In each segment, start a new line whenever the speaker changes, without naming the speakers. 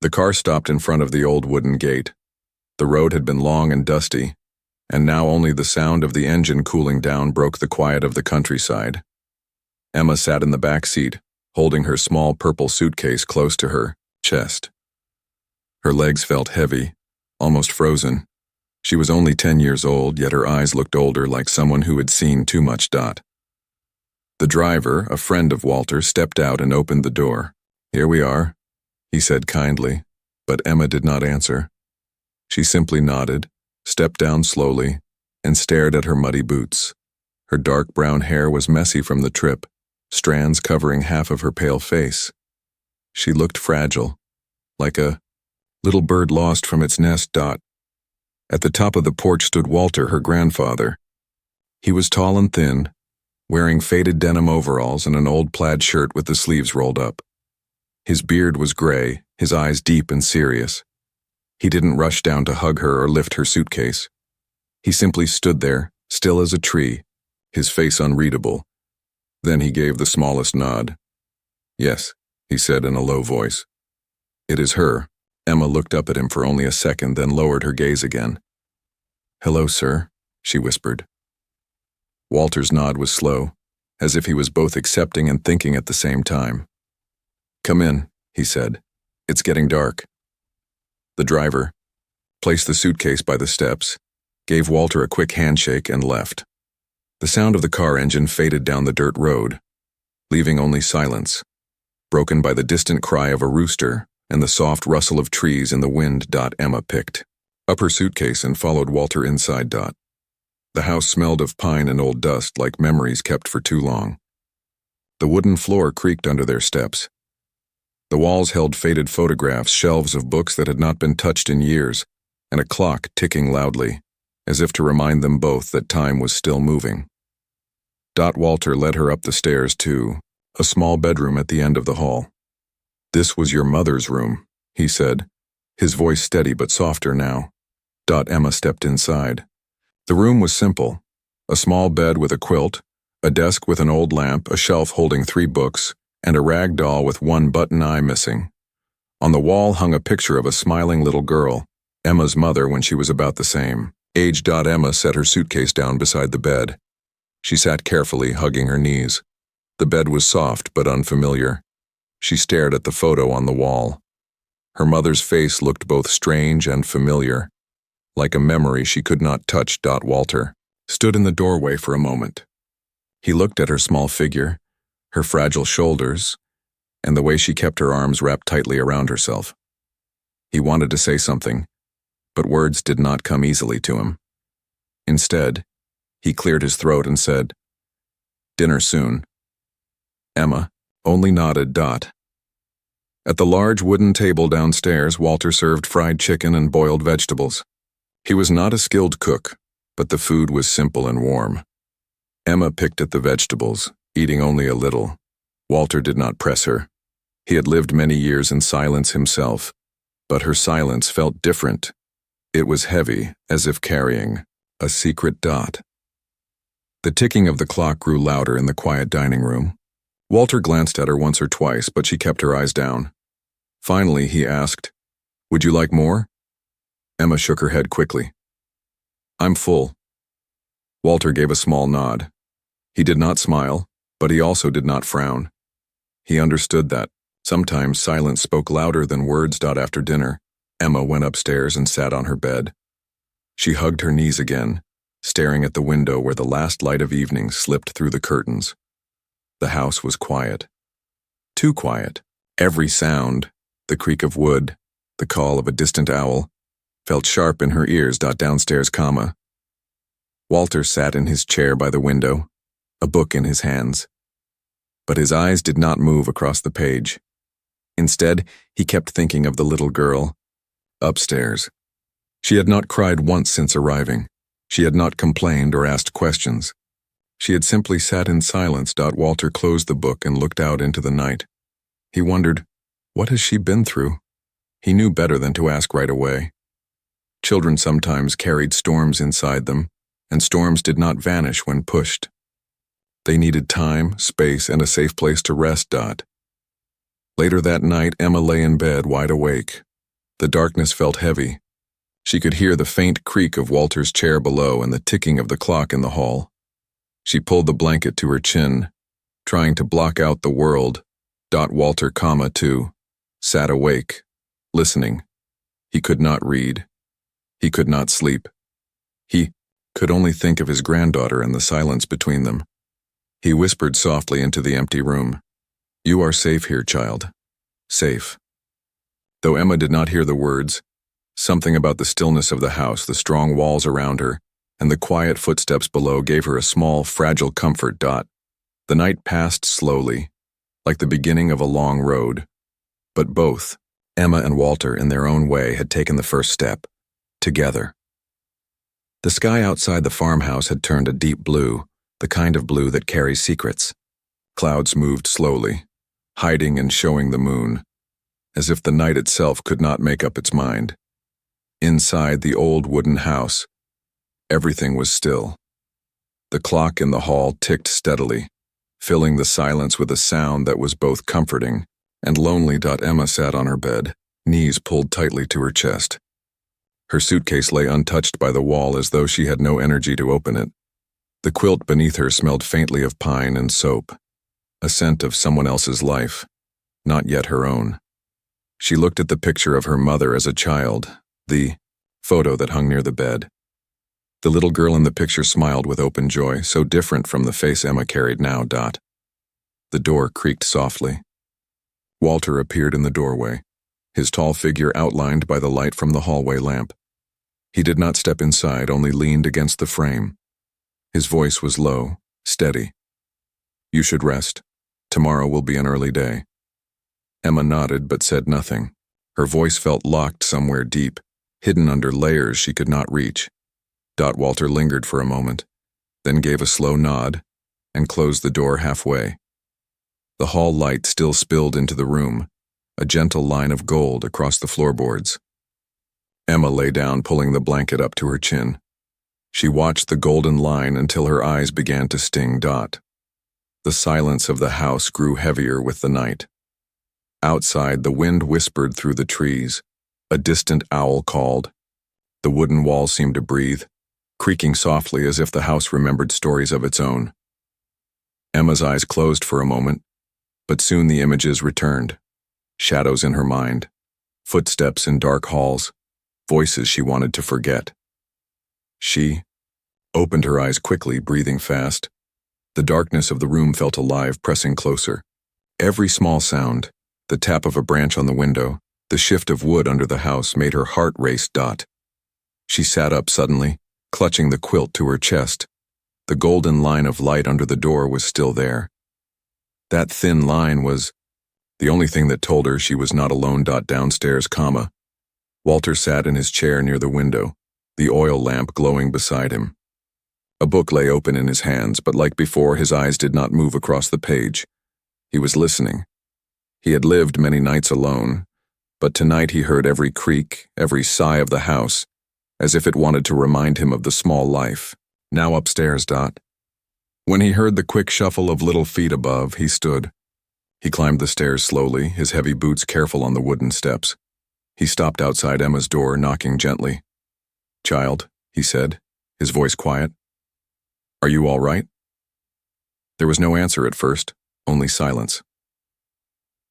The car stopped in front of the old wooden gate. The road had been long and dusty, and now only the sound of the engine cooling down broke the quiet of the countryside. Emma sat in the back seat, holding her small purple suitcase close to her chest. Her legs felt heavy, almost frozen. She was only 10 years old, yet her eyes looked older, like someone who had seen too much. The driver, a friend of Walter, stepped out and opened the door. "Here we are," he said kindly, but Emma did not answer. She simply nodded, stepped down slowly, and stared at her muddy boots. Her dark brown hair was messy from the trip, strands covering half of her pale face. She looked fragile, like a little bird lost from its nest. At the top of the porch stood Walter, her grandfather. He was tall and thin, wearing faded denim overalls and an old plaid shirt with the sleeves rolled up. His beard was gray, his eyes deep and serious. He didn't rush down to hug her or lift her suitcase. He simply stood there, still as a tree, his face unreadable. Then he gave the smallest nod. "Yes," he said in a low voice. "It is her." Emma looked up at him for only a second, then lowered her gaze again. "Hello, sir," she whispered. Walter's nod was slow, as if he was both accepting and thinking at the same time. "Come in," he said. "It's getting dark." The driver placed the suitcase by the steps, gave Walter a quick handshake, and left. The sound of the car engine faded down the dirt road, leaving only silence, broken by the distant cry of a rooster and the soft rustle of trees in the wind. Emma picked up her suitcase and followed Walter inside. The house smelled of pine and old dust, like memories kept for too long. The wooden floor creaked under their steps. The walls held faded photographs, shelves of books that had not been touched in years, and a clock ticking loudly, as if to remind them both that time was still moving. Walter led her up the stairs to a small bedroom at the end of the hall. "This was your mother's room," he said, his voice steady but softer now. Emma stepped inside. The room was simple: a small bed with a quilt, a desk with an old lamp, a shelf holding 3 books, and a rag doll with one button eye missing. On the wall hung a picture of a smiling little girl, Emma's mother when she was about the same age. Emma set her suitcase down beside the bed. She sat carefully, hugging her knees. The bed was soft but unfamiliar. She stared at the photo on the wall. Her mother's face looked both strange and familiar, like a memory she could not touch. Walter stood in the doorway for a moment. He looked at her small figure, her fragile shoulders, and the way she kept her arms wrapped tightly around herself. He wanted to say something, but words did not come easily to him. Instead, he cleared his throat and said, "Dinner soon." Emma only nodded. At the large wooden table downstairs, Walter served fried chicken and boiled vegetables. He was not a skilled cook, but the food was simple and warm. Emma picked at the vegetables, eating only a little. Walter did not press her. He had lived many years in silence himself, but her silence felt different. It was heavy, as if carrying a secret. The ticking of the clock grew louder in the quiet dining room. Walter glanced at her once or twice, but she kept her eyes down. Finally, he asked, "Would you like more?" Emma shook her head quickly. "I'm full." Walter gave a small nod. He did not smile, but he also did not frown. He understood that sometimes silence spoke louder than words. After dinner, Emma went upstairs and sat on her bed. She hugged her knees again, staring at the window where the last light of evening slipped through the curtains. The house was quiet. Too quiet. Every sound, the creak of wood, the call of a distant owl, felt sharp in her ears. Downstairs, Walter sat in his chair by the window, a book in his hands. But his eyes did not move across the page. Instead, he kept thinking of the little girl upstairs. She had not cried once since arriving. She had not complained or asked questions. She had simply sat in silence. Walter closed the book and looked out into the night. He wondered, what has she been through? He knew better than to ask right away. Children sometimes carried storms inside them, and storms did not vanish when pushed. They needed time, space, and a safe place to rest. Later that night, Emma lay in bed, wide awake, The darkness felt heavy. She could hear the faint creak of Walter's chair below and the ticking of the clock in the hall. She pulled the blanket to her chin, trying to block out the world. Walter, too, sat awake, listening. He could not read. He could not sleep. He could only think of his granddaughter and the silence between them. He whispered softly into the empty room, "You are safe here, child. Safe." Though Emma did not hear the words, something about the stillness of the house, the strong walls around her, and the quiet footsteps below gave her a small, fragile comfort. The night passed slowly, like the beginning of a long road. But both, Emma and Walter, in their own way, had taken the first step, together. The sky outside the farmhouse had turned a deep blue, the kind of blue that carries secrets. Clouds moved slowly, hiding and showing the moon, as if the night itself could not make up its mind. Inside the old wooden house, everything was still. The clock in the hall ticked steadily, filling the silence with a sound that was both comforting and lonely. Emma sat on her bed, knees pulled tightly to her chest. Her suitcase lay untouched by the wall as though she had no energy to open it. The quilt beneath her smelled faintly of pine and soap, a scent of someone else's life, not yet her own. She looked at the picture of her mother as a child, the photo that hung near the bed. The little girl in the picture smiled with open joy, so different from the face Emma carried now. The door creaked softly. Walter appeared in the doorway, his tall figure outlined by the light from the hallway lamp. He did not step inside, only leaned against the frame. His voice was low, steady. "You should rest. Tomorrow will be an early day." Emma nodded but said nothing. Her voice felt locked somewhere deep, hidden under layers she could not reach. Walter lingered for a moment, then gave a slow nod and closed the door halfway. The hall light still spilled into the room, a gentle line of gold across the floorboards. Emma lay down, pulling the blanket up to her chin. She watched the golden line until her eyes began to sting. The silence of the house grew heavier with the night. Outside, the wind whispered through the trees. A distant owl called. The wooden walls seemed to breathe, creaking softly as if the house remembered stories of its own. Emma's eyes closed for a moment, but soon the images returned. Shadows in her mind, footsteps in dark halls, voices she wanted to forget. She opened her eyes quickly, breathing fast. The darkness of the room felt alive, pressing closer. Every small sound, the tap of a branch on the window, the shift of wood under the house, made her heart race. She sat up suddenly, clutching the quilt to her chest. The golden line of light under the door was still there. That thin line was the only thing that told her she was not alone. Downstairs, Walter sat in his chair near the window, the oil lamp glowing beside him. A book lay open in his hands, but like before, his eyes did not move across the page. He was listening. He had lived many nights alone, but tonight he heard every creak, every sigh of the house, as if it wanted to remind him of the small life, now upstairs. When he heard the quick shuffle of little feet above, he stood. He climbed the stairs slowly, his heavy boots careful on the wooden steps. He stopped outside Emma's door, knocking gently. "Child," he said, his voice quiet. "Are you all right?" There was no answer at first, only silence.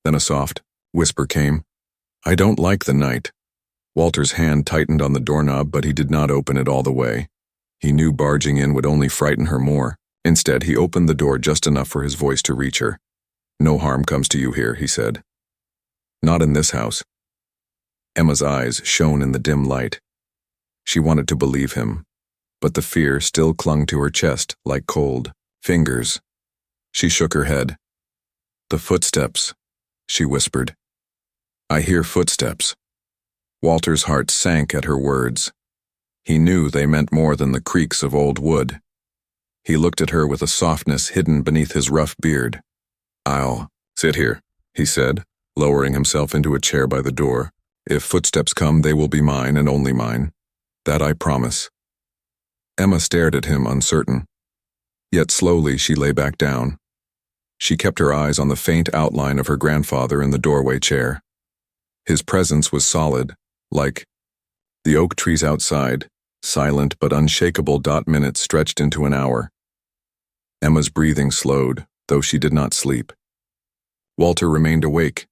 Then a soft whisper came. "I don't like the night." Walter's hand tightened on the doorknob, but he did not open it all the way. He knew barging in would only frighten her more. Instead, he opened the door just enough for his voice to reach her. "No harm comes to you here," he said. "Not in this house." Emma's eyes shone in the dim light. She wanted to believe him, but the fear still clung to her chest like cold fingers. She shook her head. "The footsteps," she whispered. "I hear footsteps." Walter's heart sank at her words. He knew they meant more than the creaks of old wood. He looked at her with a softness hidden beneath his rough beard. "I'll sit here," he said, lowering himself into a chair by the door. "If footsteps come, they will be mine and only mine. That I promise." Emma stared at him, uncertain. Yet slowly she lay back down. She kept her eyes on the faint outline of her grandfather in the doorway chair. His presence was solid, like the oak trees outside, silent but unshakable. Minutes stretched into an hour. Emma's breathing slowed, though she did not sleep. Walter remained awake,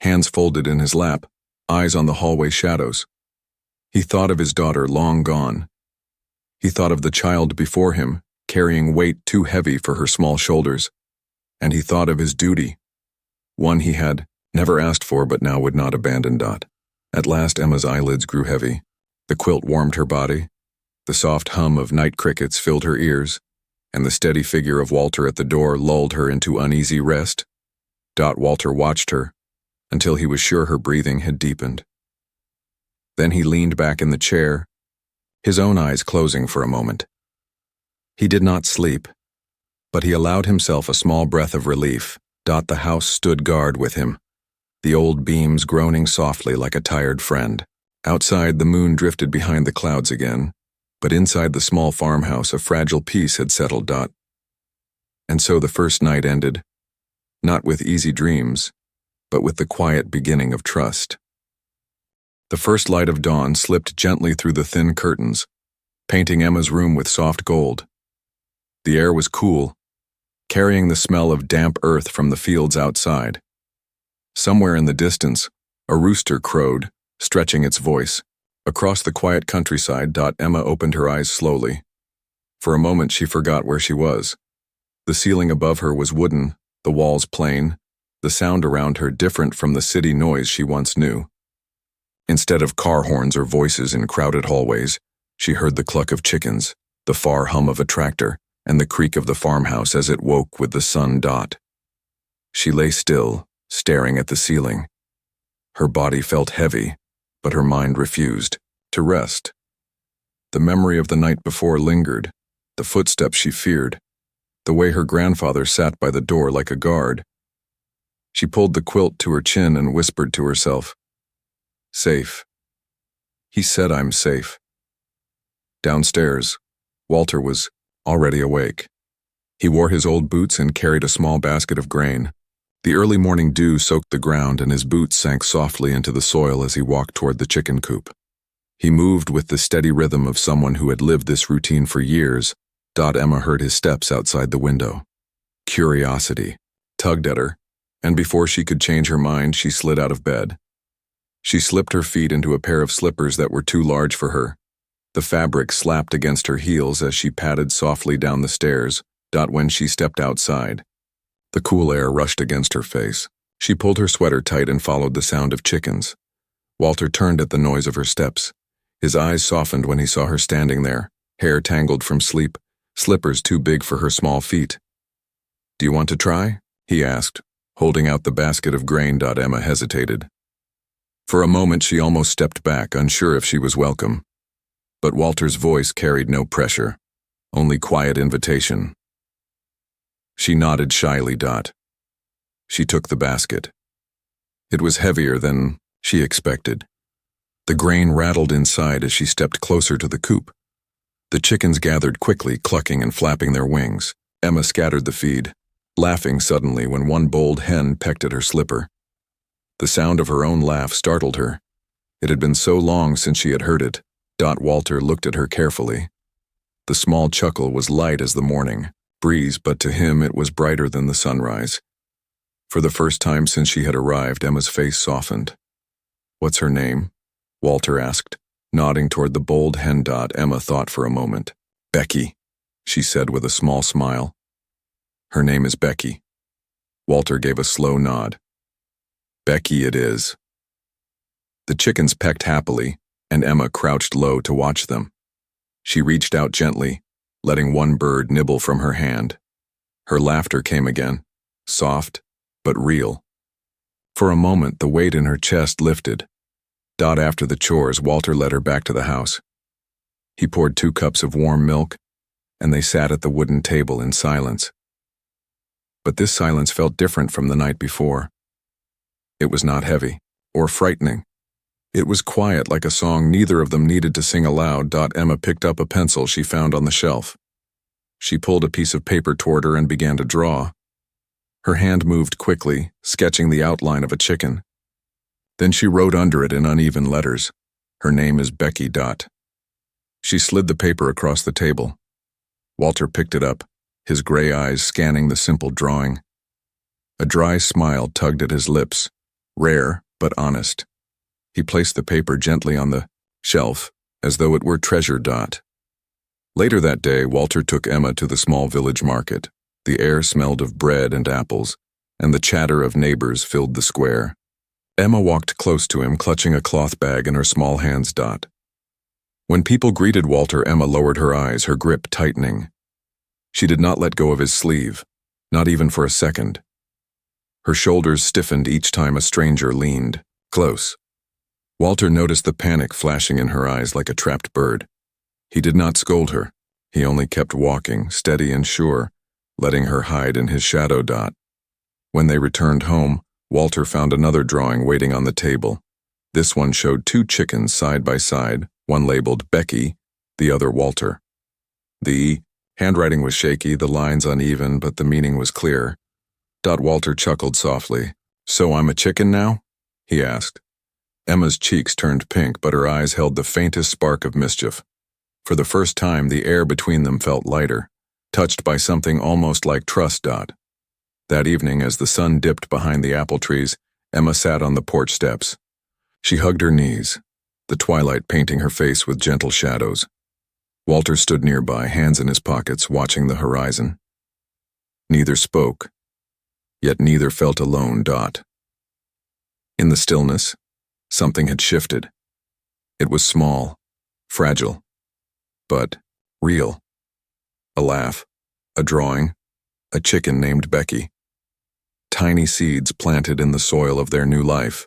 hands folded in his lap, eyes on the hallway shadows. He thought of his daughter long gone. He thought of the child before him, carrying weight too heavy for her small shoulders. And he thought of his duty, one he had never asked for but now would not abandon. At last Emma's eyelids grew heavy. The quilt warmed her body. The soft hum of night crickets filled her ears, and the steady figure of Walter at the door lulled her into uneasy rest. Walter watched her until he was sure her breathing had deepened. Then he leaned back in the chair, his own eyes closing for a moment. He did not sleep, but he allowed himself a small breath of relief. The house stood guard with him, the old beams groaning softly like a tired friend. Outside, the moon drifted behind the clouds again, but inside the small farmhouse a fragile peace had settled. And so the first night ended, not with easy dreams, but with the quiet beginning of trust. The first light of dawn slipped gently through the thin curtains, painting Emma's room with soft gold. The air was cool, carrying the smell of damp earth from the fields outside. Somewhere in the distance, a rooster crowed, stretching its voice. Across the quiet countryside, Emma opened her eyes slowly. For a moment she forgot where she was. The ceiling above her was wooden, the walls plain, the sound around her different from the city noise she once knew. Instead of car horns or voices in crowded hallways, she heard the cluck of chickens, the far hum of a tractor, and the creak of the farmhouse as it woke with the sun. She lay still, staring at the ceiling. Her body felt heavy, but her mind refused to rest. The memory of the night before lingered, the footsteps she feared, the way her grandfather sat by the door like a guard. She pulled the quilt to her chin and whispered to herself, "Safe. He said I'm safe." Downstairs, Walter was already awake. He wore his old boots and carried a small basket of grain. The early morning dew soaked the ground and his boots sank softly into the soil as he walked toward the chicken coop. He moved with the steady rhythm of someone who had lived this routine for years. Emma heard his steps outside the window. Curiosity tugged at her, and before she could change her mind, she slid out of bed. She slipped her feet into a pair of slippers that were too large for her. The fabric slapped against her heels as she padded softly down the stairs. When she stepped outside, the cool air rushed against her face. She pulled her sweater tight and followed the sound of chickens. Walter turned at the noise of her steps. His eyes softened when he saw her standing there, hair tangled from sleep, slippers too big for her small feet. "Do you want to try?" he asked, holding out the basket of grain. Emma hesitated. For a moment she almost stepped back, unsure if she was welcome. But Walter's voice carried no pressure, only quiet invitation. She nodded shyly. She took the basket. It was heavier than she expected. The grain rattled inside as she stepped closer to the coop. The chickens gathered quickly, clucking and flapping their wings. Emma scattered the feed, laughing suddenly when one bold hen pecked at her slipper. The sound of her own laugh startled her. It had been so long since she had heard it. Walter looked at her carefully. The small chuckle was light as the morning breeze, but to him it was brighter than the sunrise. For the first time since she had arrived, Emma's face softened. "What's her name?" Walter asked, nodding toward the bold hen. Emma thought for a moment. "Becky," she said with a small smile. "Her name is Becky." Walter gave a slow nod. "Becky it is." The chickens pecked happily, and Emma crouched low to watch them. She reached out gently, letting one bird nibble from her hand. Her laughter came again, soft but real. For a moment, the weight in her chest lifted. After the chores, Walter led her back to the house. He poured 2 cups of warm milk, and they sat at the wooden table in silence. But this silence felt different from the night before. It was not heavy or frightening. It was quiet, like a song neither of them needed to sing aloud. Emma picked up a pencil she found on the shelf. She pulled a piece of paper toward her and began to draw. Her hand moved quickly, sketching the outline of a chicken. Then she wrote under it in uneven letters, Her name is Becky. She slid the paper across the table. Walter picked it up, his gray eyes scanning the simple drawing. A dry smile tugged at his lips, rare but honest. He placed the paper gently on the shelf, as though it were treasure. Later that day, Walter took Emma to the small village market. The air smelled of bread and apples, and the chatter of neighbors filled the square. Emma walked close to him, clutching a cloth bag in her small hands. When people greeted Walter, Emma lowered her eyes, her grip tightening. She did not let go of his sleeve, not even for a second. Her shoulders stiffened each time a stranger leaned close. Walter noticed the panic flashing in her eyes like a trapped bird. He did not scold her. He only kept walking, steady and sure, letting her hide in his shadow. When they returned home, Walter found another drawing waiting on the table. This one showed two chickens side by side, one labeled Becky, the other Walter. The handwriting was shaky, the lines uneven, but the meaning was clear. Walter chuckled softly. "So I'm a chicken now?" he asked. Emma's cheeks turned pink, but her eyes held the faintest spark of mischief. For the first time, the air between them felt lighter, touched by something almost like trust. That evening, as the sun dipped behind the apple trees, Emma sat on the porch steps. She hugged her knees, the twilight painting her face with gentle shadows. Walter stood nearby, hands in his pockets, watching the horizon. Neither spoke, yet neither felt alone. In the stillness, something had shifted. It was small, fragile, but real. A laugh, a drawing, a chicken named Becky. Tiny seeds planted in the soil of their new life.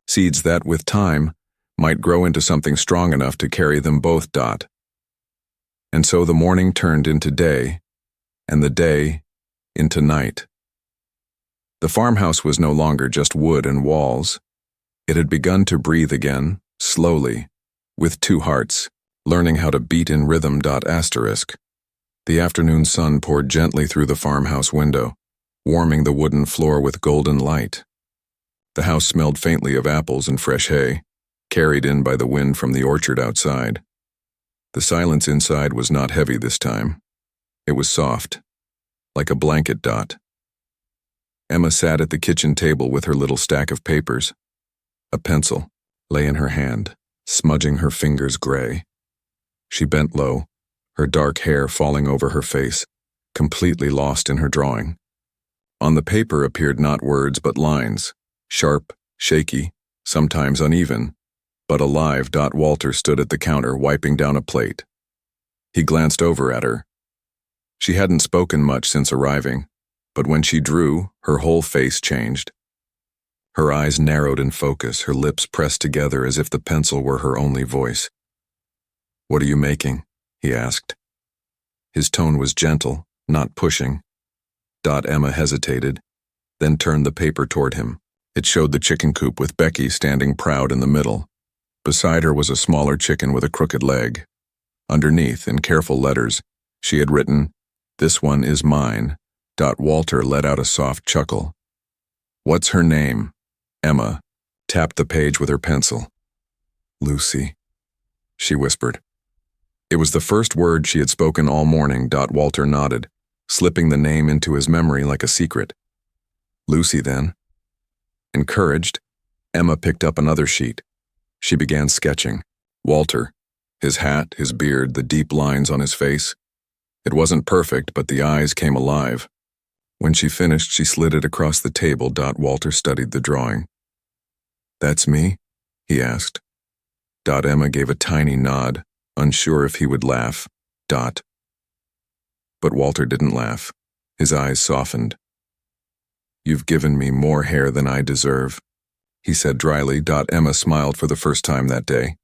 Seeds that, with time, might grow into something strong enough to carry them both. And so the morning turned into day, and the day into night. The farmhouse was no longer just wood and walls. It had begun to breathe again, slowly, with two hearts, learning how to beat in rhythm. The afternoon sun poured gently through the farmhouse window, warming the wooden floor with golden light. The house smelled faintly of apples and fresh hay, carried in by the wind from the orchard outside. The silence inside was not heavy this time. It was soft, like a blanket. Emma sat at the kitchen table with her little stack of papers. A pencil lay in her hand, smudging her fingers gray. She bent low, her dark hair falling over her face, completely lost in her drawing. On the paper appeared not words but lines, sharp, shaky, sometimes uneven, but alive. Walter stood at the counter, wiping down a plate. He glanced over at her. She hadn't spoken much since arriving, but when she drew, her whole face changed. Her eyes narrowed in focus, her lips pressed together as if the pencil were her only voice. "What are you making?" he asked. His tone was gentle, not pushing. Emma hesitated, then turned the paper toward him. It showed the chicken coop with Becky standing proud in the middle. Beside her was a smaller chicken with a crooked leg. Underneath, in careful letters, she had written, "This one is mine." Walter let out a soft chuckle. "What's her name?" Emma tapped the page with her pencil. "Lucy," she whispered. It was the first word she had spoken all morning. Walter nodded, slipping the name into his memory like a secret. "Lucy, then." Encouraged, Emma picked up another sheet. She began sketching. Walter, his hat, his beard, the deep lines on his face. It wasn't perfect, but the eyes came alive. When she finished, she slid it across the table. Walter studied the drawing. "That's me?" he asked. Emma gave a tiny nod, unsure if he would laugh. But Walter didn't laugh. His eyes softened. "You've given me more hair than I deserve," he said dryly. Emma smiled for the first time that day.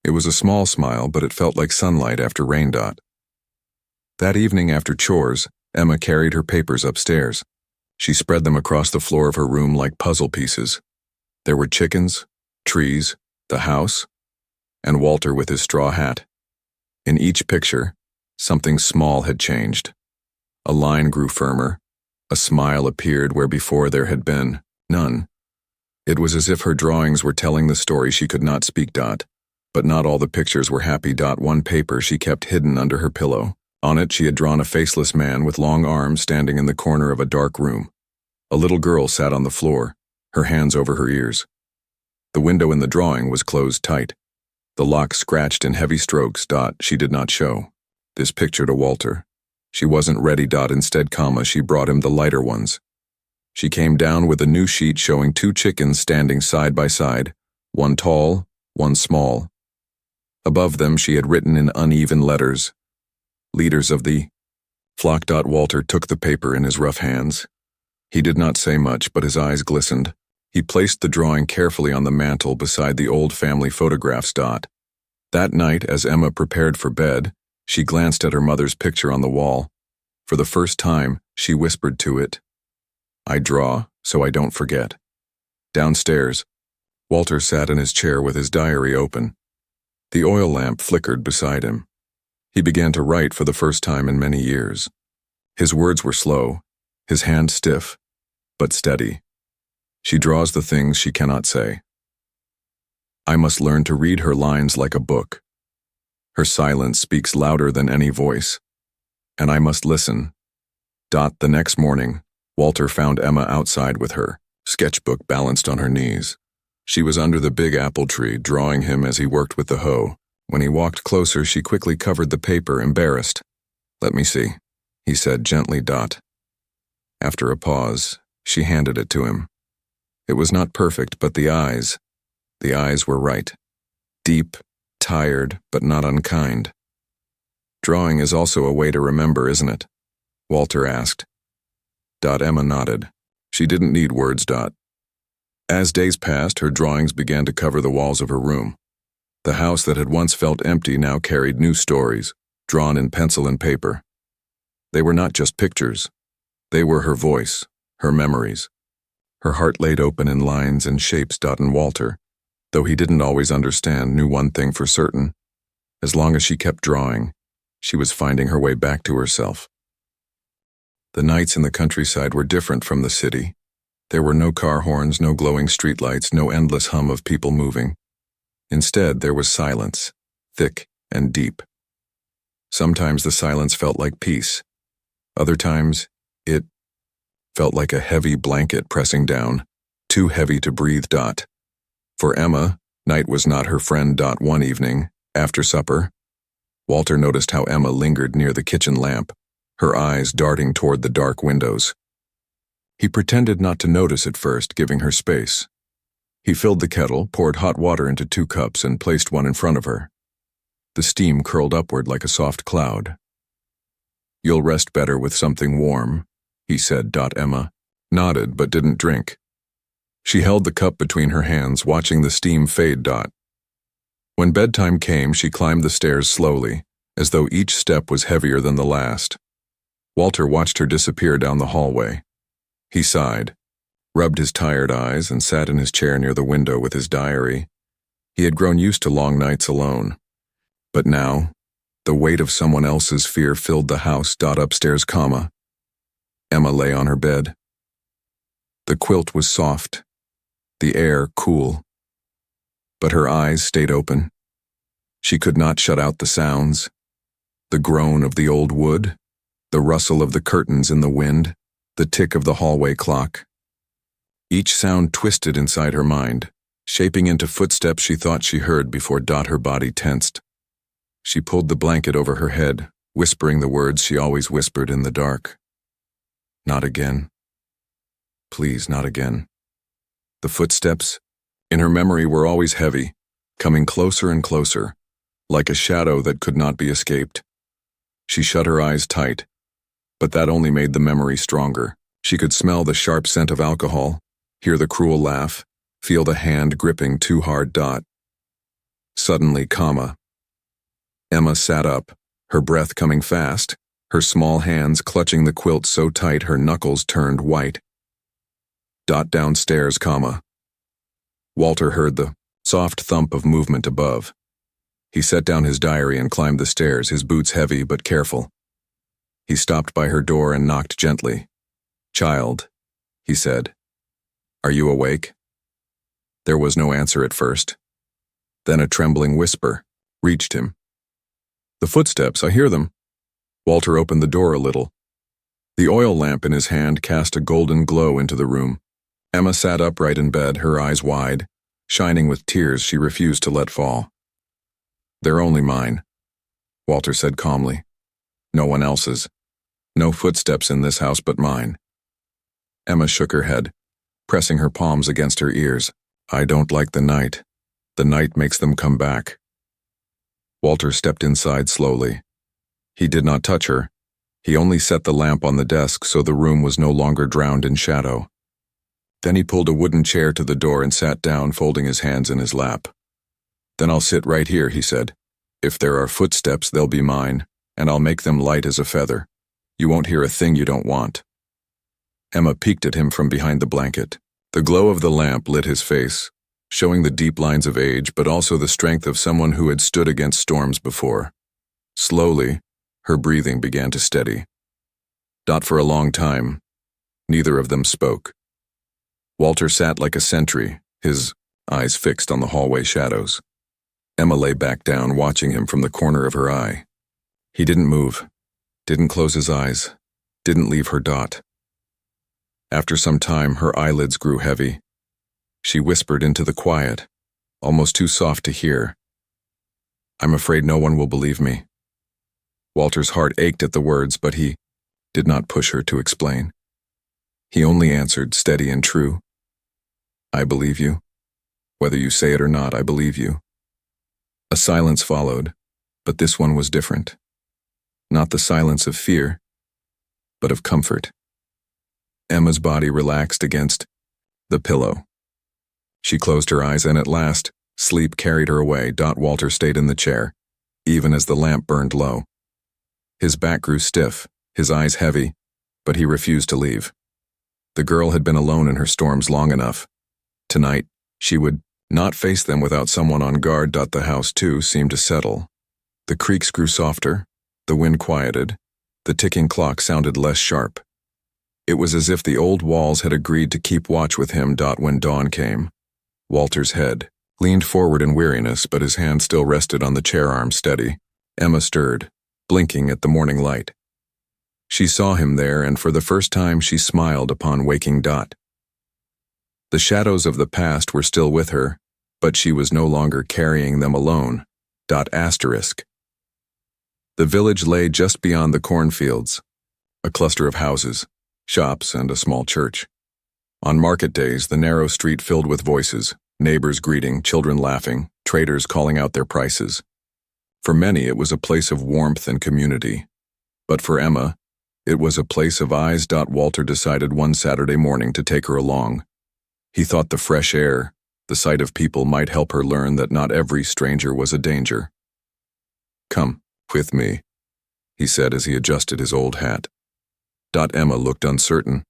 It was a small smile, but it felt like sunlight after rain. That evening after chores, Emma carried her papers upstairs. She spread them across the floor of her room like puzzle pieces. There were chickens, trees, the house, and Walter with his straw hat. In each picture, something small had changed. A line grew firmer. A smile appeared where before there had been none. It was as if her drawings were telling the story she could not speak. But not all the pictures were happy. One paper she kept hidden under her pillow. On it she had drawn a faceless man with long arms standing in the corner of a dark room. A little girl sat on the floor, her hands over her ears. The window in the drawing was closed tight. The lock scratched in heavy strokes. She did not show this picture to Walter. She wasn't ready. Instead, she brought him the lighter ones. She came down with a new sheet showing two chickens standing side by side, one tall, one small. Above them she had written in uneven letters, "Leaders of the flock." Walter took the paper in his rough hands. He did not say much, but his eyes glistened. He placed the drawing carefully on the mantel beside the old family photographs. That night, as Emma prepared for bed, she glanced at her mother's picture on the wall. For the first time, she whispered to it, "I draw, so I don't forget." Downstairs, Walter sat in his chair with his diary open. The oil lamp flickered beside him. He began to write for the first time in many years. His words were slow, his hand stiff, but steady. She draws the things she cannot say. I must learn to read her lines like a book. Her silence speaks louder than any voice, and I must listen. The next morning, Walter found Emma outside with her sketchbook balanced on her knees. She was under the big apple tree, drawing him as he worked with the hoe. When he walked closer, she quickly covered the paper, embarrassed. "Let me see," he said gently. After a pause, she handed it to him. It was not perfect, but the eyes were right. Deep, tired, but not unkind. "Drawing is also a way to remember, isn't it?" Walter asked. Emma nodded. She didn't need words. As days passed, her drawings began to cover the walls of her room. The house that had once felt empty now carried new stories, drawn in pencil and paper. They were not just pictures. They were her voice, her memories. Her heart laid open in lines and shapes. And Walter, though he didn't always understand, knew one thing for certain. As long as she kept drawing, she was finding her way back to herself. The nights in the countryside were different from the city. There were no car horns, no glowing streetlights, no endless hum of people moving. Instead, there was silence, thick and deep. Sometimes the silence felt like peace. Other times, it felt like a heavy blanket pressing down, too heavy to breathe. For Emma, night was not her friend. One evening, after supper, Walter noticed how Emma lingered near the kitchen lamp, her eyes darting toward the dark windows. He pretended not to notice at first, giving her space. He filled the kettle, poured hot water into 2 cups, and placed one in front of her. The steam curled upward like a soft cloud. "You'll rest better with something warm," he said. Emma nodded but didn't drink. She held the cup between her hands, watching the steam fade. When bedtime came, she climbed the stairs slowly, as though each step was heavier than the last. Walter watched her disappear down the hallway. He sighed, rubbed his tired eyes, and sat in his chair near the window with his diary. He had grown used to long nights alone. But now, the weight of someone else's fear filled the house. Upstairs, Emma lay on her bed. The quilt was soft, the air cool, but her eyes stayed open. She could not shut out the sounds, the groan of the old wood, the rustle of the curtains in the wind, the tick of the hallway clock. Each sound twisted inside her mind, shaping into footsteps she thought she heard before. Her body tensed. She pulled the blanket over her head, whispering the words she always whispered in the dark. "Not again. Please, not again." The footsteps, in her memory, were always heavy, coming closer and closer, like a shadow that could not be escaped. She shut her eyes tight, but that only made the memory stronger. She could smell the sharp scent of alcohol, hear the cruel laugh, feel the hand gripping too hard. Suddenly, Emma sat up, her breath coming fast, her small hands clutching the quilt so tight her knuckles turned white. Downstairs, Walter heard the soft thump of movement above. He set down his diary and climbed the stairs, his boots heavy but careful. He stopped by her door and knocked gently. "Child," he said, "are you awake?" There was no answer at first. Then a trembling whisper reached him. "The footsteps, I hear them." Walter opened the door a little. The oil lamp in his hand cast a golden glow into the room. Emma sat upright in bed, her eyes wide, shining with tears she refused to let fall. "They're only mine," Walter said calmly. "No one else's. No footsteps in this house but mine." Emma shook her head, pressing her palms against her ears. "I don't like the night. The night makes them come back." Walter stepped inside slowly. He did not touch her. He only set the lamp on the desk so the room was no longer drowned in shadow. Then he pulled a wooden chair to the door and sat down, folding his hands in his lap. "Then I'll sit right here," he said. "If there are footsteps, they'll be mine, and I'll make them light as a feather. You won't hear a thing you don't want." Emma peeked at him from behind the blanket. The glow of the lamp lit his face, showing the deep lines of age but also the strength of someone who had stood against storms before. Slowly, her breathing began to steady. For a long time, neither of them spoke. Walter sat like a sentry, his eyes fixed on the hallway shadows. Emma lay back down, watching him from the corner of her eye. He didn't move, didn't close his eyes, didn't leave her dot. After some time, her eyelids grew heavy. She whispered into the quiet, almost too soft to hear. "I'm afraid no one will believe me." Walter's heart ached at the words, but he did not push her to explain. He only answered, steady and true, "I believe you. Whether you say it or not, I believe you." A silence followed, but this one was different. Not the silence of fear, but of comfort. Emma's body relaxed against the pillow. She closed her eyes and at last, sleep carried her away. Walter stayed in the chair, even as the lamp burned low. His back grew stiff, his eyes heavy, but he refused to leave. The girl had been alone in her storms long enough. Tonight, she would not face them without someone on guard. The house, too, seemed to settle. The creaks grew softer, the wind quieted, the ticking clock sounded less sharp. It was as if the old walls had agreed to keep watch with him. When dawn came, Walter's head leaned forward in weariness, but his hand still rested on the chair arm steady. Emma stirred, blinking at the morning light. She saw him there, and for the first time she smiled upon waking. The shadows of the past were still with her, but she was no longer carrying them alone. The village lay just beyond the cornfields, a cluster of houses, shops, and a small church. On market days, the narrow street filled with voices, neighbors greeting, children laughing, traders calling out their prices. For many, it was a place of warmth and community. But for Emma, it was a place of eyes. Walter decided one Saturday morning to take her along. He thought the fresh air, the sight of people might help her learn that not every stranger was a danger. "Come with me," he said as he adjusted his old hat. Emma looked uncertain.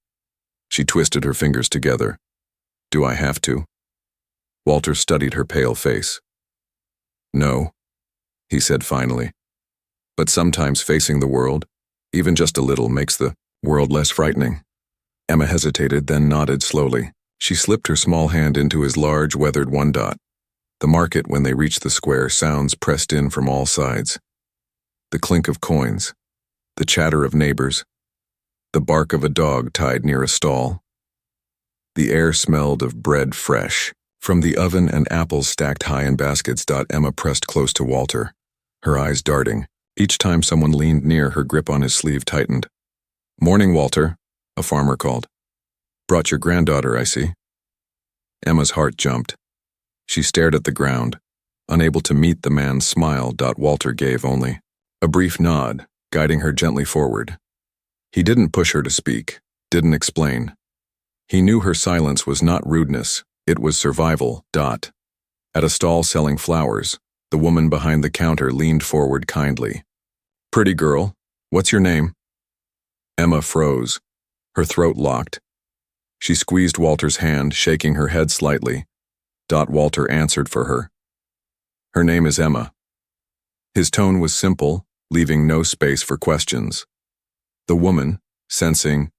She twisted her fingers together. "Do I have to?" Walter studied her pale face. "No," he said finally. "But sometimes facing the world, even just a little, makes the world less frightening." Emma hesitated, then nodded slowly. She slipped her small hand into his large, weathered one. The market, when they reached the square, sounds pressed in from all sides. The clink of coins, the chatter of neighbors, the bark of a dog tied near a stall. The air smelled of bread fresh from the oven and apples stacked high in baskets. Emma pressed close to Walter, her eyes darting. Each time someone leaned near, her grip on his sleeve tightened. "Morning, Walter," a farmer called. "Brought your granddaughter, I see." Emma's heart jumped. She stared at the ground, unable to meet the man's smile. Walter gave only a brief nod, guiding her gently forward. He didn't push her to speak, didn't explain. He knew her silence was not rudeness, it was survival. At a stall selling flowers, the woman behind the counter leaned forward kindly. "Pretty girl, what's your name?" Emma froze, her throat locked. She squeezed Walter's hand, shaking her head slightly. Walter answered for her. "Her name is Emma." His tone was simple, leaving no space for questions. The woman, sensing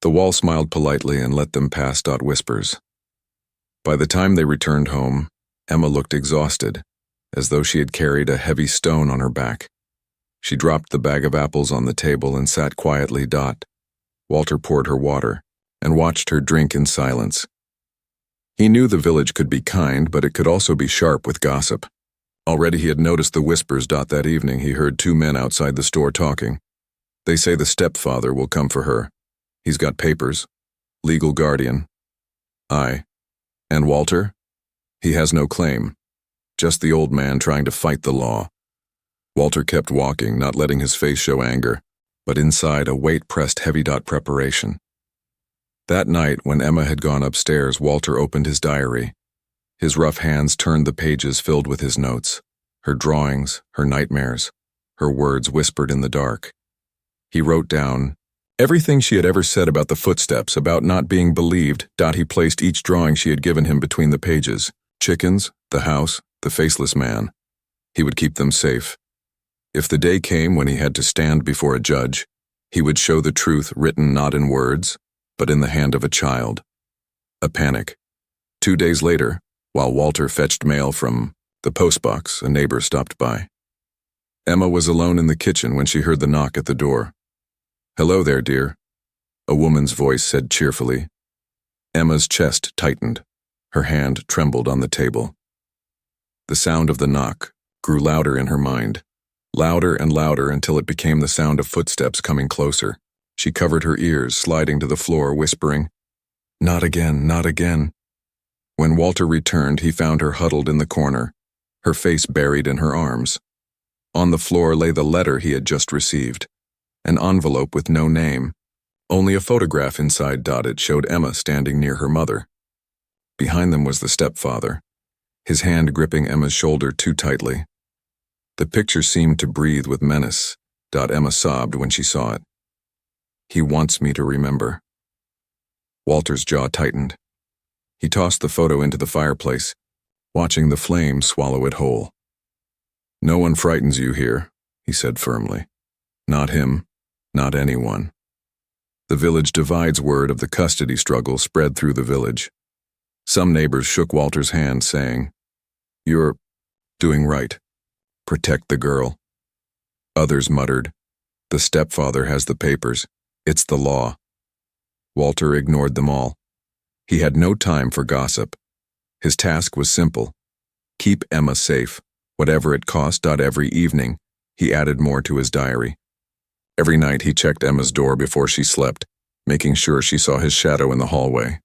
the wall, smiled politely and let them pass. Whispers. By the time they returned home, Emma looked exhausted. as though she had carried a heavy stone on her back. She dropped the bag of apples on the table and sat quietly. Walter poured her water and watched her drink in silence. He knew the village could be kind, but it could also be sharp with gossip. Already he had noticed the whispers. That evening he heard two men outside the store talking. They say the stepfather will come for her. He's got papers, legal guardian. And Walter? He has no claim. Just the old man trying to fight the law. Walter kept walking, not letting his face show anger, but inside a weight pressed heavy. Preparation. That night, when Emma had gone upstairs, Walter opened his diary. His rough hands turned the pages filled with his notes, her drawings, her nightmares, her words whispered in the dark. He wrote down everything she had ever said about the footsteps, about not being believed. He placed each drawing she had given him between the pages. Chickens, the house, the faceless man. He would keep them safe. If the day came when he had to stand before a judge, he would show the truth written not in words, but in the hand of a child. A panic. 2 days later, while Walter fetched mail from the postbox, a neighbor stopped by. Emma was alone in the kitchen when she heard the knock at the door. "Hello there, dear," a woman's voice said cheerfully. Emma's chest tightened. Her hand trembled on the table. The sound of the knock grew louder in her mind, louder and louder until it became the sound of footsteps coming closer. She covered her ears, sliding to the floor, whispering, "Not again, not again." When Walter returned, he found her huddled in the corner, her face buried in her arms. On the floor lay the letter he had just received, an envelope with no name, only a photograph inside. It showed Emma standing near her mother. Behind them was the stepfather, his hand gripping Emma's shoulder too tightly. The picture seemed to breathe with menace. Emma sobbed when she saw it. "He wants me to remember." Walter's jaw tightened. He tossed the photo into the fireplace, watching the flame swallow it whole. "No one frightens you here," he said firmly. "Not him, not anyone." The village divide's word of the custody struggle spread through the village. Some neighbors shook Walter's hand, saying, "You're doing right. Protect the girl." Others muttered, "The stepfather has the papers. It's the law." Walter ignored them all. He had no time for gossip. His task was simple: keep Emma safe, whatever it cost. Every evening, he added more to his diary. Every night he checked Emma's door before she slept, making sure she saw his shadow in the hallway.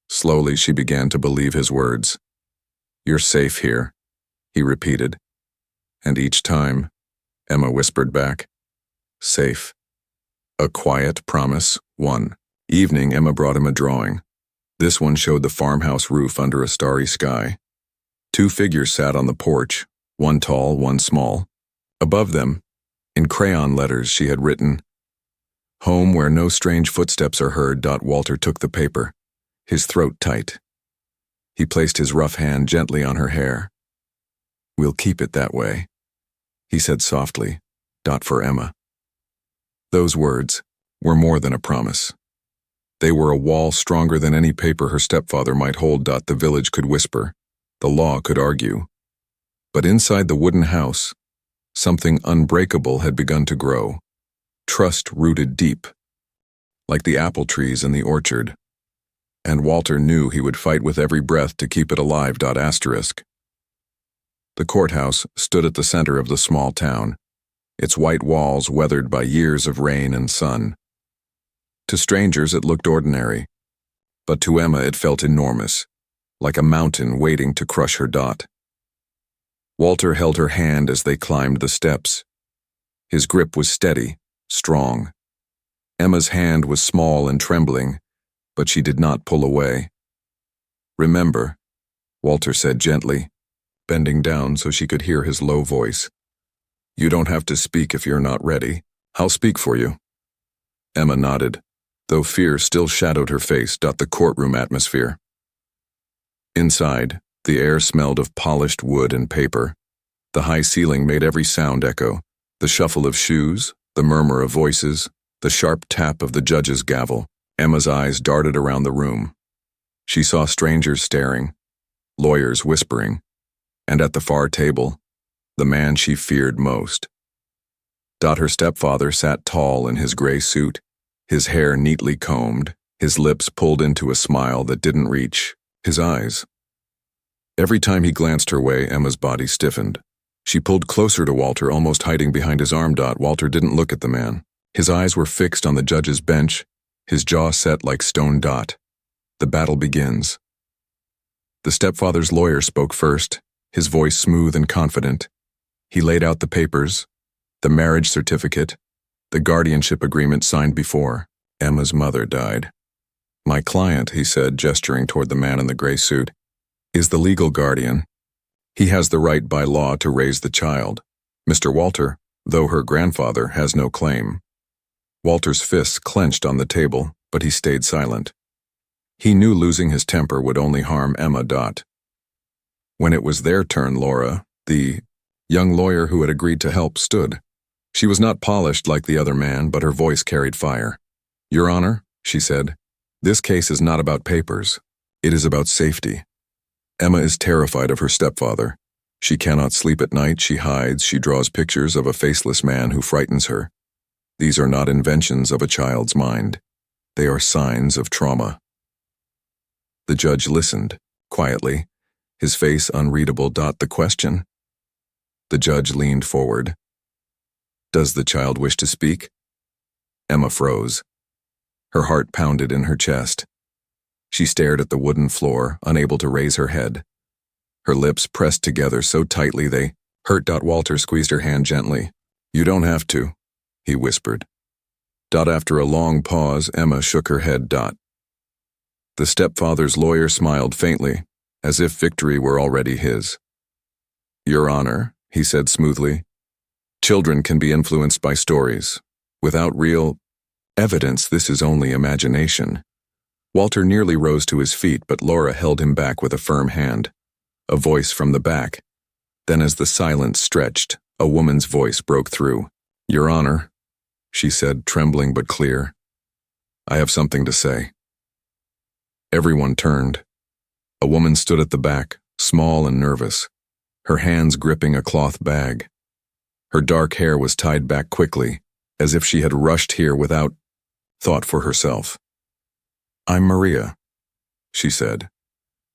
Slowly she began to believe his words. "You're safe here," he repeated. And each time, Emma whispered back, "Safe." A quiet promise. One evening, Emma brought him a drawing. This one showed the farmhouse roof under a starry sky. Two figures sat on the porch, one tall, one small. Above them, in crayon letters, she had written, "Home where no strange footsteps are heard." Walter took the paper, his throat tight. He placed his rough hand gently on her hair. "We'll keep it that way," he said softly. For Emma. Those words were more than a promise. They were a wall stronger than any paper her stepfather might hold. The village could whisper, the law could argue. But inside the wooden house, something unbreakable had begun to grow, trust rooted deep, like the apple trees in the orchard. And Walter knew he would fight with every breath to keep it alive. The courthouse stood at the center of the small town, its white walls weathered by years of rain and sun. To strangers it looked ordinary, but to Emma it felt enormous, like a mountain waiting to crush her. Walter held her hand as they climbed the steps. His grip was steady, strong. Emma's hand was small and trembling, but she did not pull away. "Remember," Walter said gently, bending down so she could hear his low voice. "You don't have to speak if you're not ready. I'll speak for you." Emma nodded, though fear still shadowed her face. The courtroom atmosphere. Inside, the air smelled of polished wood and paper. The high ceiling made every sound echo, the shuffle of shoes, the murmur of voices, the sharp tap of the judge's gavel. Emma's eyes darted around the room. She saw strangers staring, lawyers whispering, And at the far table, the man she feared most. Her stepfather sat tall in his gray suit, his hair neatly combed, his lips pulled into a smile that didn't reach his eyes. Every time he glanced her way, Emma's body stiffened. She pulled closer to Walter, almost hiding behind his arm. Walter didn't look at the man. His eyes were fixed on the judge's bench, his jaw set like stone. The battle begins. The stepfather's lawyer spoke first, his voice smooth and confident. He laid out the papers, the marriage certificate, the guardianship agreement signed before Emma's mother died. My client, he said, gesturing toward the man in the gray suit, is the legal guardian. He has the right by law to raise the child. Mr. Walter, though her grandfather, has no claim. Walter's fists clenched on the table, but he stayed silent. He knew losing his temper would only harm Emma. When it was their turn, Laura, the young lawyer who had agreed to help, stood. She was not polished like the other man, but her voice carried fire. Your Honor, she said, this case is not about papers. It is about safety. Emma is terrified of her stepfather. She cannot sleep at night, she hides, she draws pictures of a faceless man who frightens her. These are not inventions of a child's mind. They are signs of trauma. The judge listened, quietly, his face unreadable. The question? The judge leaned forward. Does the child wish to speak? Emma froze. Her heart pounded in her chest. She stared at the wooden floor, unable to raise her head. Her lips pressed together so tightly they hurt. Walter squeezed her hand gently. You don't have to, he whispered. After a long pause, Emma shook her head. The stepfather's lawyer smiled faintly, as if victory were already his. Your Honor, he said smoothly, children can be influenced by stories. Without real evidence, this is only imagination. Walter nearly rose to his feet, but Laura held him back with a firm hand. A voice from the back. Then as the silence stretched, a woman's voice broke through. Your Honor, she said, trembling but clear, I have something to say. Everyone turned. A woman stood at the back, small and nervous, her hands gripping a cloth bag. Her dark hair was tied back quickly, as if she had rushed here without thought for herself. I'm Maria, she said.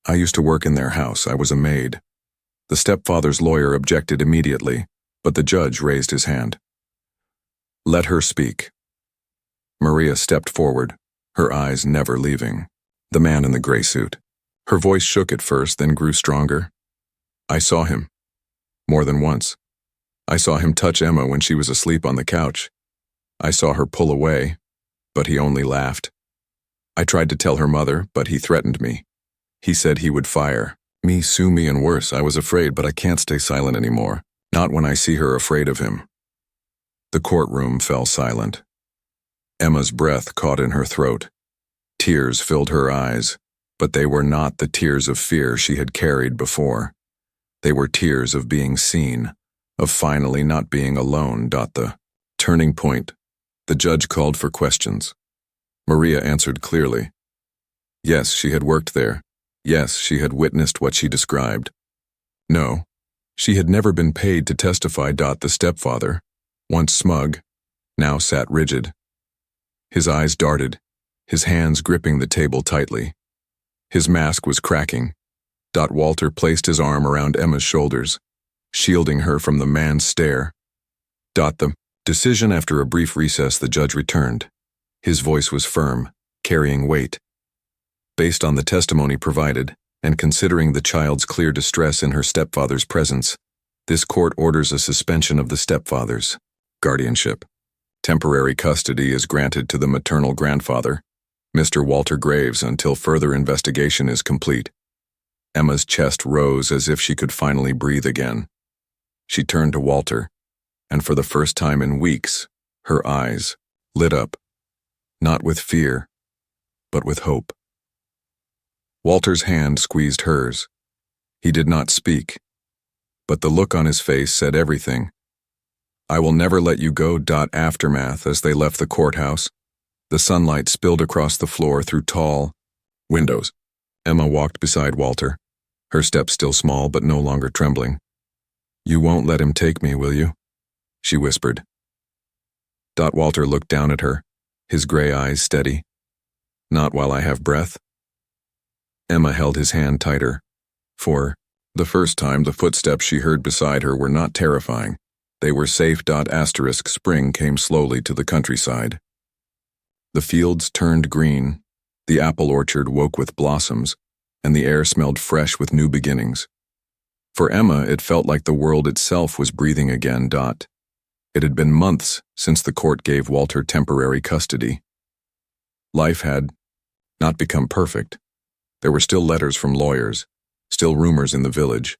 I used to work in their house. I was a maid. The stepfather's lawyer objected immediately, but the judge raised his hand. Let her speak. Maria stepped forward, her eyes never leaving the man in the gray suit. Her voice shook at first, then grew stronger. I saw him. More than once. I saw him touch Emma when she was asleep on the couch. I saw her pull away, but he only laughed. I tried to tell her mother, but he threatened me. He said he would fire me, sue me, and worse. I was afraid, but I can't stay silent anymore. Not when I see her afraid of him. The courtroom fell silent. Emma's breath caught in her throat. Tears filled her eyes, but they were not the tears of fear she had carried before. They were tears of being seen, of finally not being alone. The turning point. The judge called for questions. Maria answered clearly. Yes, she had worked there. Yes, she had witnessed what she described. No, she had never been paid to testify. The stepfather, once smug, now sat rigid. His eyes darted, his hands gripping the table tightly. His mask was cracking. Walter placed his arm around Emma's shoulders, shielding her from the man's stare. The decision. After a brief recess, the judge returned. His voice was firm, carrying weight. Based on the testimony provided, and considering the child's clear distress in her stepfather's presence, this court orders a suspension of the stepfather's guardianship. Temporary custody is granted to the maternal grandfather, Mr. Walter Graves, until further investigation is complete. Emma's chest rose as if she could finally breathe again. She turned to Walter, and for the first time in weeks, her eyes lit up, not with fear, but with hope. Walter's hand squeezed hers. He did not speak, but the look on his face said everything. I will never let you go. Aftermath. As they left the courthouse, the sunlight spilled across the floor through tall windows. Emma walked beside Walter, her step still small but no longer trembling. "You won't let him take me, will you?" she whispered. Walter looked down at her, his gray eyes steady. "Not while I have breath." Emma held his hand tighter. For the first time, the footsteps she heard beside her were not terrifying. They were safe. Spring came slowly to the countryside. The fields turned green, the apple orchard woke with blossoms, and the air smelled fresh with new beginnings. For Emma, it felt like the world itself was breathing again. It had been months since the court gave Walter temporary custody. Life had not become perfect. There were still letters from lawyers, still rumors in the village,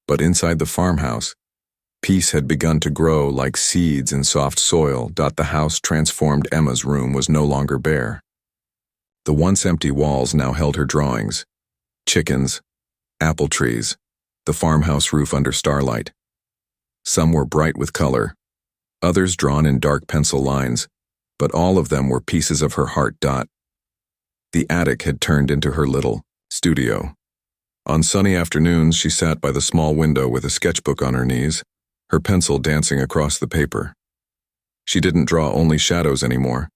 but inside the farmhouse, peace had begun to grow like seeds in soft soil. The house transformed. Emma's room was no longer bare. The once empty walls now held her drawings, chickens, apple trees, the farmhouse roof under starlight. Some were bright with color, others drawn in dark pencil lines, but all of them were pieces of her heart. The attic had turned into her little studio. On sunny afternoons, she sat by the small window with a sketchbook on her knees, her pencil dancing across the paper. She didn't draw only shadows anymore.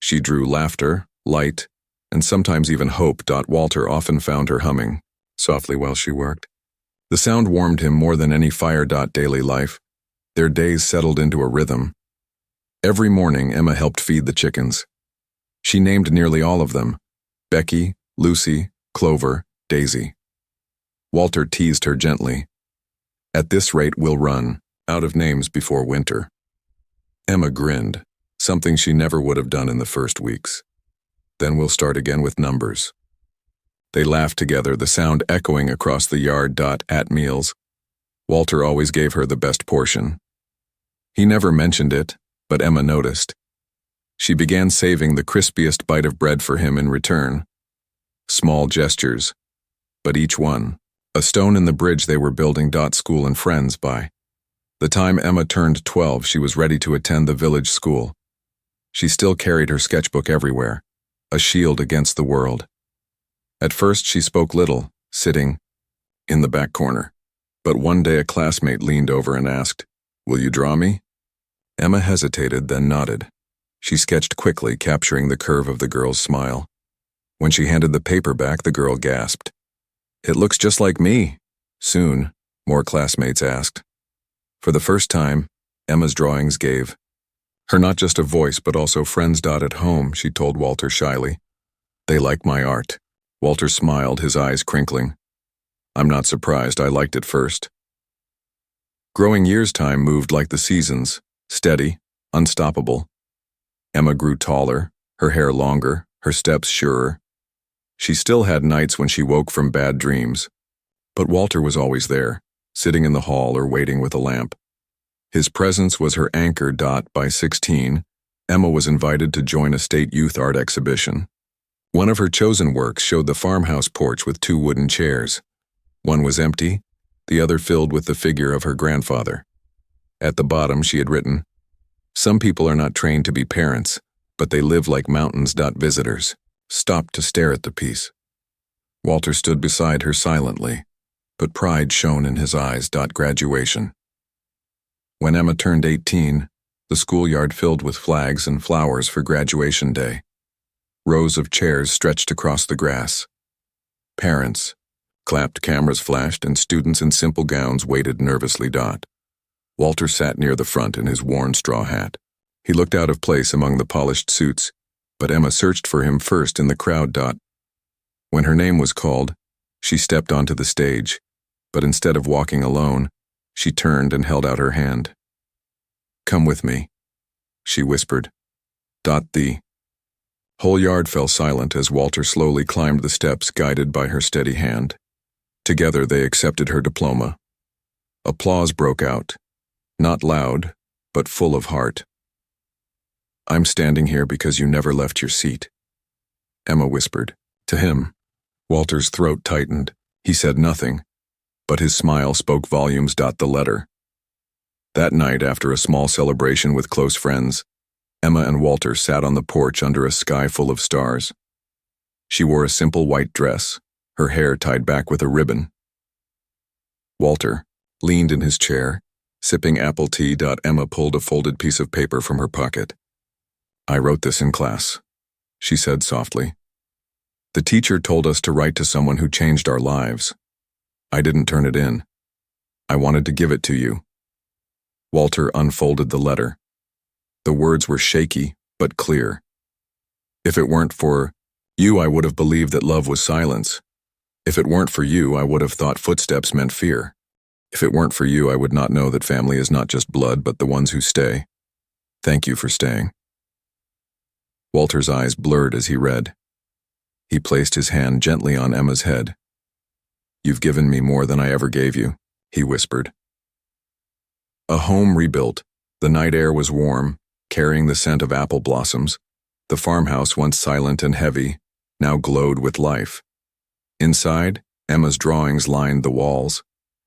She drew laughter, light, and sometimes even hope. Walter often found her humming softly while she worked. The sound warmed him more than any fire. Daily life. Their days settled into a rhythm. Every morning, Emma helped feed the chickens. She named nearly all of them: Becky, Lucy, Clover, Daisy. Walter teased her gently. "At this rate, we'll run out of names before winter." Emma grinned, something she never would have done in the first weeks. "Then we'll start again with numbers." They laughed together, the sound echoing across the yard. At meals, Walter always gave her the best portion. He never mentioned it, but Emma noticed. She began saving the crispiest bite of bread for him in return. Small gestures, but each one a stone in the bridge they were building. School and friends. By the time Emma turned 12, she was ready to attend the village school. She still carried her sketchbook everywhere, a shield against the world. At first, she spoke little, sitting in the back corner. But one day a classmate leaned over and asked, "Will you draw me?" Emma hesitated, then nodded. She sketched quickly, capturing the curve of the girl's smile. When she handed the paper back, the girl gasped. "It looks just like me." Soon, more classmates asked. For the first time, Emma's drawings gave her not just a voice but also friends. At home, she told Walter shyly. "They like my art." Walter smiled, his eyes crinkling. "I'm not surprised. I liked it first." Growing years' time moved like the seasons, steady, unstoppable. Emma grew taller, her hair longer, her steps surer. She still had nights when she woke from bad dreams, but Walter was always there, sitting in the hall or waiting with a lamp. His presence was her anchor. By 16, Emma was invited to join a state youth art exhibition. One of her chosen works showed the farmhouse porch with 2 wooden chairs. One was empty, the other filled with the figure of her grandfather. At the bottom, she had written, "Some people are not trained to be parents, but they live like mountains. Visitors stopped to stare at the piece." Walter stood beside her silently, but pride shone in his eyes. Graduation. When Emma turned 18, the schoolyard filled with flags and flowers for graduation day. Rows of chairs stretched across the grass. Parents clapped, cameras flashed, and students in simple gowns waited nervously. Walter sat near the front in his worn straw hat. He looked out of place among the polished suits, but Emma searched for him first in the crowd. When her name was called, she stepped onto the stage, but instead of walking alone, she turned and held out her hand. "Come with me," she whispered. The whole yard fell silent as Walter slowly climbed the steps, guided by her steady hand. Together they accepted her diploma. Applause broke out, not loud, but full of heart. "I'm standing here because you never left your seat," Emma whispered. To him, Walter's throat tightened. He said nothing, but his smile spoke volumes. The letter. That night, after a small celebration with close friends, Emma and Walter sat on the porch under a sky full of stars. She wore a simple white dress, her hair tied back with a ribbon. Walter leaned in his chair, sipping apple tea. Emma pulled a folded piece of paper from her pocket. "I wrote this in class," she said softly. "The teacher told us to write to someone who changed our lives. I didn't turn it in. I wanted to give it to you." Walter unfolded the letter. The words were shaky, but clear. "If it weren't for you, I would have believed that love was silence. If it weren't for you, I would have thought footsteps meant fear. If it weren't for you, I would not know that family is not just blood, but the ones who stay. Thank you for staying." Walter's eyes blurred as he read. He placed his hand gently on Emma's head. "You've given me more than I ever gave you," he whispered. A home rebuilt. The night air was warm, carrying the scent of apple blossoms. The farmhouse, once silent and heavy, now glowed with life. Inside, Emma's drawings lined the walls.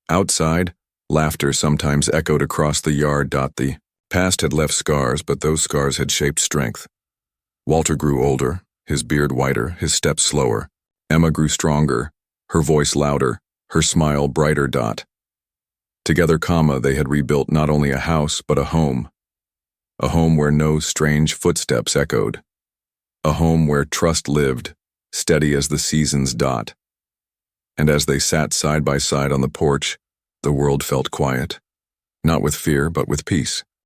Outside, laughter sometimes echoed across the yard. The past had left scars, but those scars had shaped strength. Walter grew older, his beard whiter, his steps slower. Emma grew stronger, her voice louder, her smile brighter. Together, they had rebuilt not only a house, but a home. A home where no strange footsteps echoed. A home where trust lived, steady as the seasons. And as they sat side by side on the porch, the world felt quiet. Not with fear, but with peace.